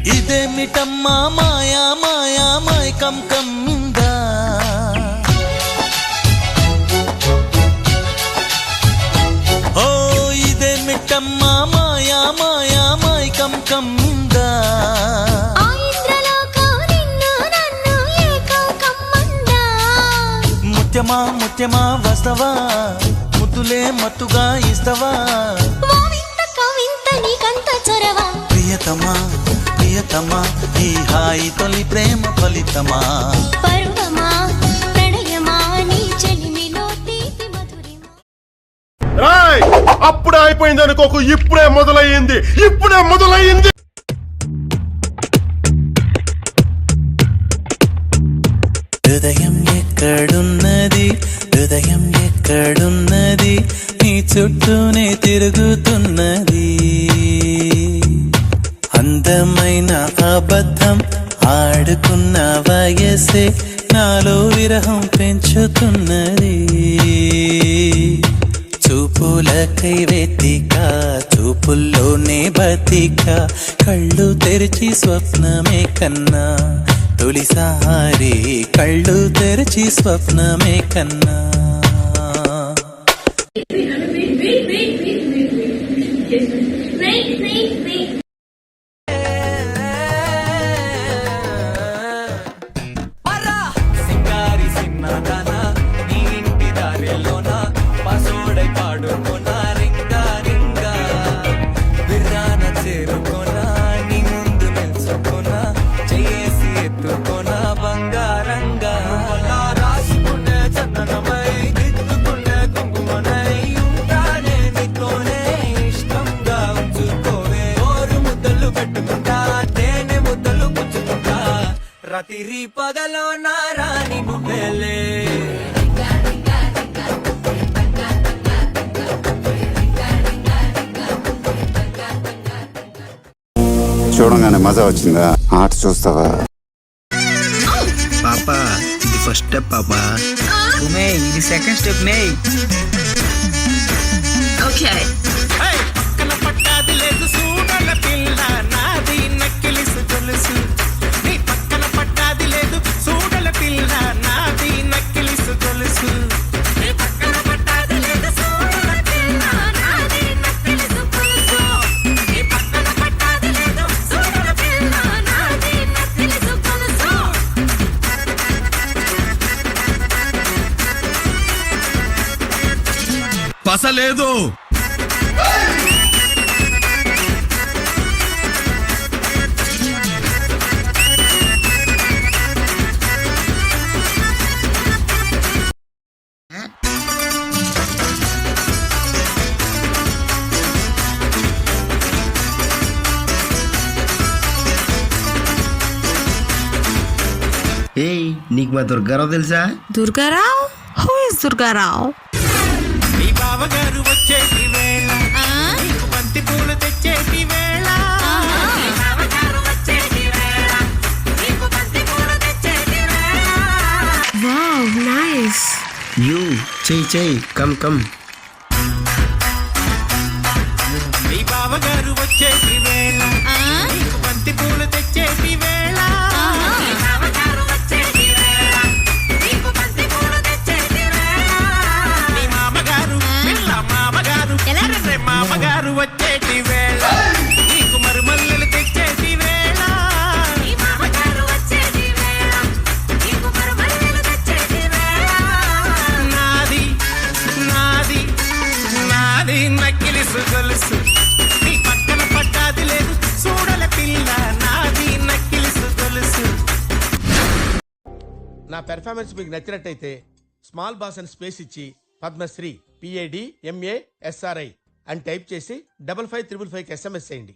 ఇదేమిటమ్మా మాయా మాయా మైకం కమ్మిందా ఓ ఇదేమిటమ్మా మాయా మాయా మైకం కమ్మిందా ముత్యమా ముత్యమా వస్తవా ముద్దులే మత్తుగా ఇస్తవా ప్రియతమా ప్రియతమా ఈ హాయి తొలి ప్రేమ ఫలితమా అప్పుడే అయిపోయింది అనుకోకు ఇప్పుడే మొదలయ్యింది హృదయం ఎక్కడున్నది హృదయం ఎక్కడున్నది నీ చుట్టూనే తిరుగుతున్నది అందమైన అబద్ధం ఆడుకున్న వయసే నాలో విరహం పెంచుతున్నది చూపులకై వెతిక చూపుల్లోనే బతిక కళ్ళు తెరిచి స్వప్నమే కన్నా తొలిసారి కళ్ళు తెరిచి స్వప్నమే కన్నా సింగారి సిన్నదానా నీ ఇంటి దారిలోనా పసోడై పాడుకోనా రింగా రింగా బిర్రాన చేరుకోనా నీ ముందు నిల్చుకోనా చేసి ఎత్తుకోనా బంగారంగా రాసుకునే చందనమై దిద్దుకునే కుంకుమనై ఉంటానే నీతోనే ఇష్టంగా ఉంచుకోవే ఓరు ముద్దలు పెట్టుకుంటా తేనె ముద్దలు పుచ్చుకుంటా రాత్రి పగలో నా రాణి నువ్వేలే చూడంగానే మజా వచ్చిందా ఆట చూస్తావా పాపా ఇది ఫస్ట్ స్టెప్ పాపా ఉమే ఇది సెకండ్ స్టెప్ మే ఓకే పక్కన పట్టాది లేదు సూడల పిల్ల నాది నక్కిలిసు గొలుసు నీ పక్కన పట్టాది లేదు సూడల పిల్ల నాది నక్కిలిసు గొలుసు నీ పక్కన పట్టాది లేదు సూడల పిల్ల నాది నక్కిలిసు గొలుసు నీ పక్కన పట్టాది లేదు సూడల పిల్ల నాది నక్కిలిసు గొలుసు పసలేదు ఏయ్ నీకు మా దుర్గారావు తెలుసా దుర్గారావు హూ ఇస్ దుర్గారావు నీ బావగారు వచ్చేటి వేళ నీకు బంతి పూలు తెచ్చేటి వేళ నీ బావగారు వచ్చేటి వేళ నీకు బంతి పూలు తెచ్చేటి వేళ వావ్ నైస్ యూ చెయ్యి కమ్ కమ్ నీ బావగారు వచ్చేటి వేళ నీకు బంతి పూలు తెచ్చేటి వేళ నీ బావగారు వచ్చేటి వేళ నీకు బంతి పూలు తెచ్చేటి వేళ నీ మామగారు పిల్ల మామగారు ఎర్రె మామగారు వచ్చేటి వేళ నీకు మరుమల్లెలు తెచ్చేటి వేళ నీ మామగారు వచ్చేటి వేళ నీకు మరుమల్లెలు తెచ్చేటి వేళ నాది నాది నాది నక్కిలిసు గొలుసు నీ పక్కన పట్టాది లేదు చూడల పిల్ల నాది నక్కిలిసు గొలుసు. నా పెర్ఫార్మెన్స్ మీకు నచ్చినట్టయితే స్మాల్ బాస్ అని స్పేస్ ఇచ్చి పద్మశ్రీ PAD MA SRI అని టైప్ చేసి 5555 SMS చేయండి.